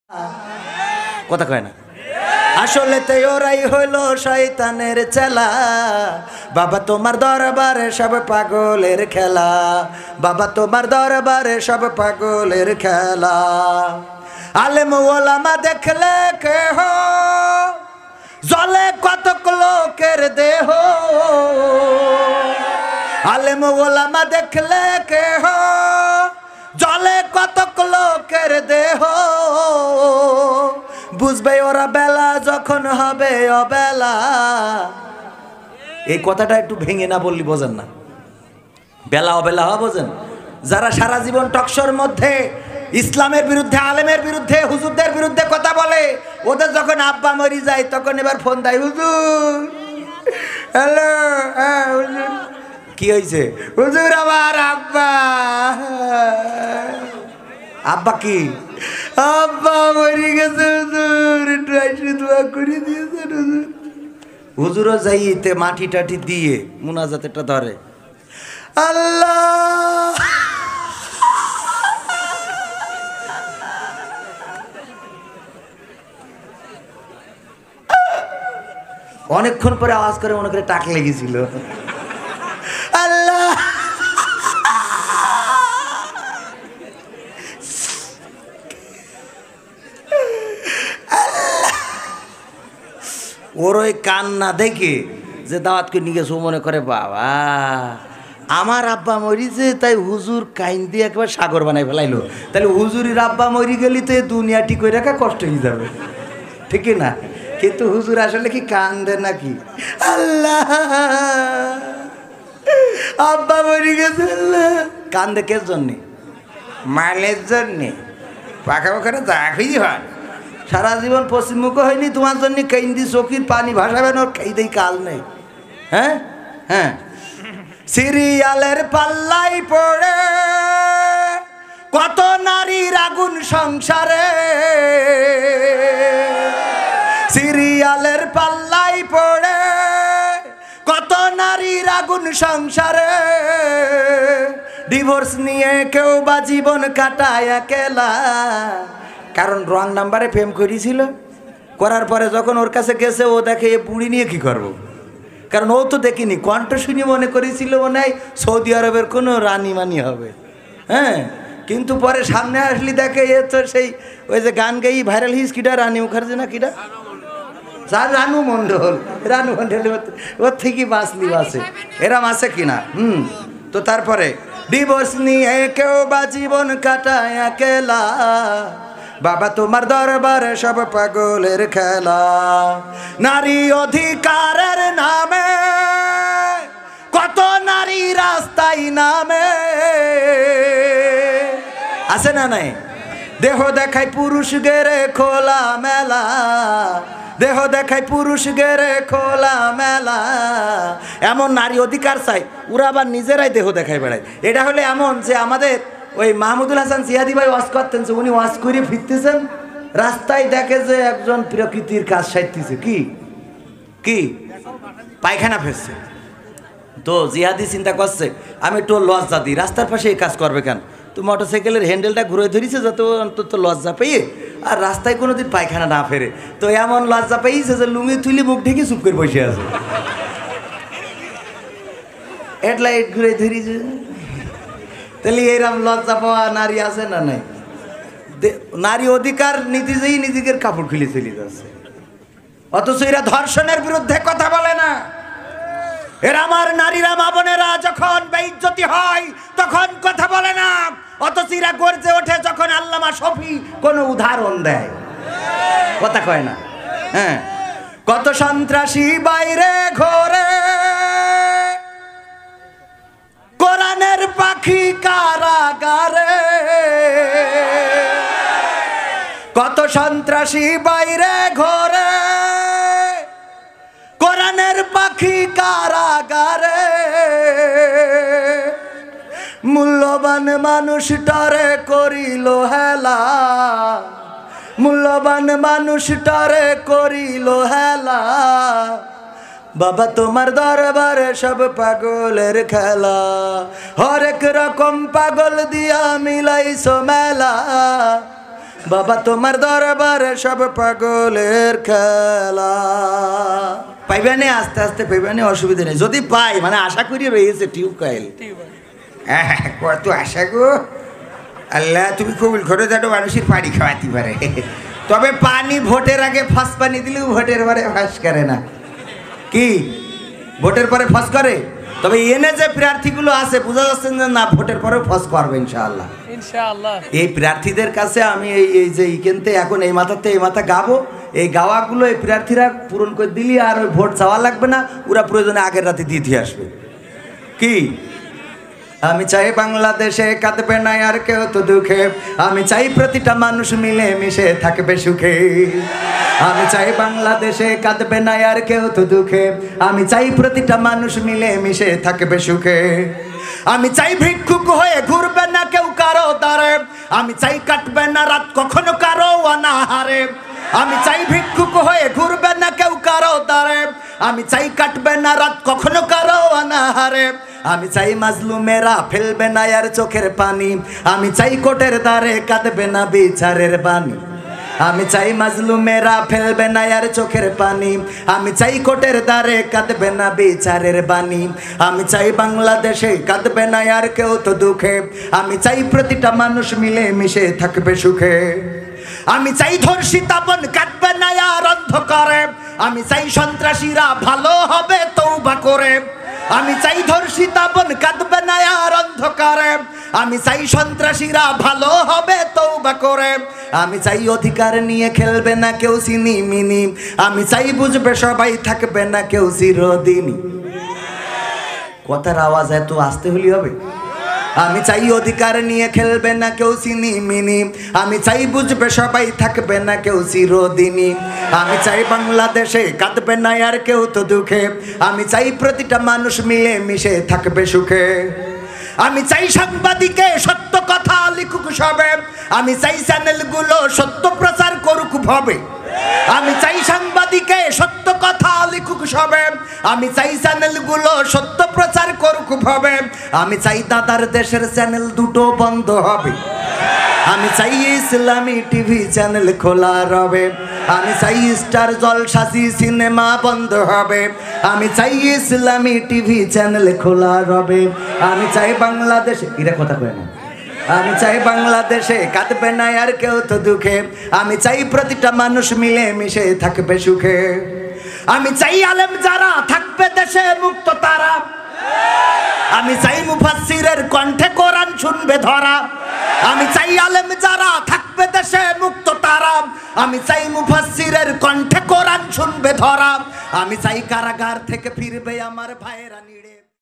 কথা কয় না। আসলে তে ওরাই হইল শয়তানের চেলা। বাবা তোমার দরবারে সব পাগলের খেলা, বাবা তোমার দরবারে সব পাগলের খেলা। আলেম ওলামা দেখলে কেহ জলে কতক লোকের দেহ, আলেম ওলামা দেখলে কেহ জলে কতক লোকের দেহ। বুঝবে ওরা বেলা যখন হবে অবেলা। এই কথাটা একটু ভেঙে না বললি বোঝেন না। বেলা অবেলা হওয়া বোঝেন? যারা সারা জীবন টকশোর মধ্যে ইসলামের বিরুদ্ধে, আলেমের বিরুদ্ধে, হুজুরদের বিরুদ্ধে কথা বলে, ওদের যখন আব্বা মরি যায় তখন এবার ফোন দেয়, হুজুর হ্যালো, হ্যাঁ হুজুর কি হয়েছে? হুজুর আমার আব্বা। আব্বা কি? আব্বা মরি গেছে হুজুর, একটু আইসে দোয়া করে দিয়েছেন হুজুর। হুজুরও যাইতে মাটি টাটি দিয়ে মুনাজাতেরটা ধরে, আল্লাহ অনেকক্ষণ পরে আওয়াজ করে মনে করে টাক লেগেছিল, আল্লাহ ওর ওই কান্না দেখে যে দাওয়াত করে নিয়ে গেছে, ও মনে করে বাবা আমার আব্বা মরিছে তাই হুজুর কাইন দিয়ে একবার সাগর বানাই ফেলাইলো, তাহলে হুজুরের আব্বা মরি গেলি তো দুনিয়া ঠিক করে রাখা কষ্ট হয়ে যাবে, ঠিক না? কিন্তু হুজুর আসলে কি কান্দে নাকি? আল্লাহ আব্বা মরি গেছে, আল্লাহ কান্দে কের জন্যে? মালের জন্যে। পাখা পাখাটা চাকরি হয়, সারা জীবন পশ্চিমমুখ হয়নি তোমার জন্য কেন্দি চোখের পানি ভাসাবেন, ওর খেয়েই কাল নেই। হ্যাঁ হ্যাঁ, সিরিয়ালের পাল্লাই পড়ে কত নারীর আগুন সংসারে, সিরিয়ালের পাল্লাই পড়ে কত নারীর আগুন সংসারে। ডিভোর্স নিয়ে কেউ বা জীবন কাটায় একেলা, কারণ রং নাম্বারে প্রেম করেছিল, করার পরে যখন ওর কাছে গেছে ও দেখে এ বুড়ি নিয়ে কি করব, কারণ ও তো দেখিনি, কণ্ঠ শুনি মনে করেছিল মনে হয় সৌদি আরবের কোনো রানী মানি হবে। হ্যাঁ, কিন্তু পরে সামনে আসলি দেখে এ তো সেই ওই যে গান গাই ভাইরাল হিস কিটা, রানী মুখার্জি না কিটা, রানু মণ্ডল, রানু মণ্ডল ওর থেকে বাঁচলি বাসে, এরম আছে কিনা। তো তারপরে ডিভোর্স নিয়ে কেউ বা জীবন কাটায় একেলা, বাবা তোমার দরবারে সব পাগলের খেলা। নারী অধিকারের নামে কত নারী রাস্তায় নামে, আছে না নাই? দেহ দেখায় পুরুষ গেরে খোলা মেলা, দেহ দেখায় পুরুষ গেরে খোলা মেলা। এমন নারী অধিকার চাই, ওরা আবার নিজেরাই দেহ দেখায় বেড়ায়। এটা হলে এমন যে আমাদের ওই মাহমুদুল হাসান জিহাদি ভাই ওয়াজ করতেন, উনি ওয়াজ করে ফিরতেছেন, রাস্তায় দেখে যে একজন প্রকৃতির কাজ সাইতেছে, কি কি পায়খানা ফেলছে। তো জিহাদি চিন্তা করছে আমি একটু লজ্জা দিই, রাস্তার পাশে এই কাজ করবে কেন? তো মোটরসাইকেলের হ্যান্ডেলটা ঘুরে ধরেছে যাতে অন্তত লজ্জা পেয়ে আর রাস্তায় কোনোদিন পায়খানা না ফেরে। তো এমন লজ্জা পেয়েছে যে লুঙ্গি তুলি মুখ ঢেকে চুপ করে বসে আছে, হেডলাইট ঘুরে ধরেছে। তাহলে এইরকম লজ্জা পাওয়া নারী আছে না নাই? নারী অধিকার নীতি যেই নিজেদের কাপড় খুলে চলে যাচ্ছে, অথচ এরা ধর্ষণের বিরুদ্ধে কথা বলে না। এরা আমার নারীরা মা বোনেরা যখন বেইজ্জতি হয় তখন কথা বলে না, অথচ এরা গর্জে ওঠে যখন আল্লামা শফি কোনো উদাহরণ দেয়, কথা কয় না। হ্যাঁ, কত সন্ত্রাসী বাইরে ঘোরে, কোরআনের পাখি কারাগারে, কত সন্ত্রাসী বাইরে ঘোরে, কোরআনের পাখি কারাগারে। মূল্যবান মানুষটারে করিল হেলা, মূল্যবান মানুষটারে করিল হেলা, বাবা তোমার দরবারে সব পাগলের খেলা। হরেক রকম পাগল দিয়া মিলাইছো মেলা, বাবা তোমার দরবারে সব পাগলের খেলা। পাইবানে আস্তে আস্তে পাইবানে, অসুবিধা নেই। যদি পাই মানে আশা করি রয়েছে টিউবওয়েল। হ্যাঁ কত আশা গো আল্লাহ, তুমি কবুল করে যাটো মানুষের পানি খাওয়াতে পারে। তবে পানি ভোটের আগে ফাঁস পানি দিলেও ভোটের পরে ফাঁস করে না। কি ভোটের পরে ফাঁস করে? তবে এনে যে প্রার্থীগুলো আছে বোঝা যাচ্ছে না ভোটের পরেও ফাঁস করবে ইনশাআল্লাহ। এই প্রার্থীদের কাছে আমি এই যে ইকেনতে এখন এই মাথাতে এই মাথা গাবো, এই গাওয়াগুলো এই প্রার্থীরা পূরণ করে দিলি আর ওই ভোট চাওয়া লাগবে না, ওরা প্রয়োজনে আগের রাতে দিয়ে আসবে। কি আমি চাই বাংলাদেশে কাঁদবে না আর কেউ তো দুঃখে, আমি চাই প্রতিটা মানুষ মিলে মিশে থাকবে সুখে। আমি চাই বাংলাদেশে কাঁদবে না আর কেউ তো দুঃখে, আমি চাই প্রতিটা মানুষ মিলে মিশে থাকবে সুখে। আমি চাই ভিক্ষুক হয়ে ঘুরবে না কেউ কারো দ্বারে, আমি চাই কাটবে না রাত কখনো কারো অনাহারে। আমি চাই ভিক্ষুক হয়ে ঘুরবে না কেউ কারো দ্বারে, আমি চাই কাটবে না রাত কখনো কারো অনাহারে। আমি চাই মাজলুমেরা ফেলবে না আর চোখের পানি, আমি চাই কোটের দ্বারে কাঁদবে না বিচারের বাণী। আমি চাই মাজলুমেরা ফেলবে না আর চোখের পানি, আমি চাই কোটের দ্বারে কাঁদবে না বিচারের বাণী। আমি চাই বাংলাদেশে কাঁদবে না আর কেউ তো দুঃখে, আমি চাই প্রতিটা মানুষ মিলে মিশে থাকবে সুখে। আমি চাই ধর্ষিতা বোন কাঁদবে না আর অন্ধকারে, আমি চাই সন্ত্রাসীরা ভালো হবে তওবা করে। আমি চাই ধর্ষিতা বোন কাঁদবে না আর অন্ধকারে, আমি চাই সন্ত্রাসীরা ভালো হবে তওবা করে। আমি চাই অধিকার নিয়ে খেলবে না কেউ চিনি মিনি, আমি চাই বুঝবে সবাই থাকবে না কেউ চিরদিনই। কথার আওয়াজ এত আসতে হলি হবে? আমি চাই অধিকার নিয়ে খেলবে না কেউ চিনি মিনি, আমি চাই বুঝবে সবাই থাকবে না কেউ চিরদিনই। আমি চাই বাংলাদেশে কাঁদবে না আর কেউ তো দুঃখে, আমি চাই প্রতিটা মানুষ মিলে মিশে থাকবে সুখে। আমি চাই সাংবাদিকে সত্য কথা লিখুক সবে, আমি চাই চ্যানেলগুলো সত্য প্রচার করুক ভবে। আমি চাই সাংবাদিকে সত্য কথা লিখুক সবে, আমি চাই চ্যানেলগুলো সত্য প্রচার করুক ভবে। আমি চাই দাদার দেশের চ্যানেল দুটো বন্ধ হবে, আমি চাই ইসলামী টিভি চ্যানেল খোলা রবে। আমি চাই স্টার জলসাজি সিনেমা বন্ধ হবে, আমি চাই ইসলামী টিভি চ্যানেল খোলা রবে। আমি চাই বাংলাদেশে, এরা কথা কয় না, আমি চাই বাংলাদেশে কাঁদবে না আর কেউ তো দুঃখে, আমি চাই প্রতিটা মানুষ মিলে মিশে থাকবে সুখে। আমি চাই আলেম যারা থাকবে দেশে মুক্ত তারা, আমি চাই মুফাসসিরের কণ্ঠে কোরআন শুনবে ধরা। আমি চাই আলেম যারা থাকবে দেশে মুক্ত তারা, আমি চাই মুফাসসিরের কণ্ঠে কোরআন শুনবে ধরা। আমি চাই কারাগার থেকে ফিরবে আমার ভাইয়েরা নিড়ে।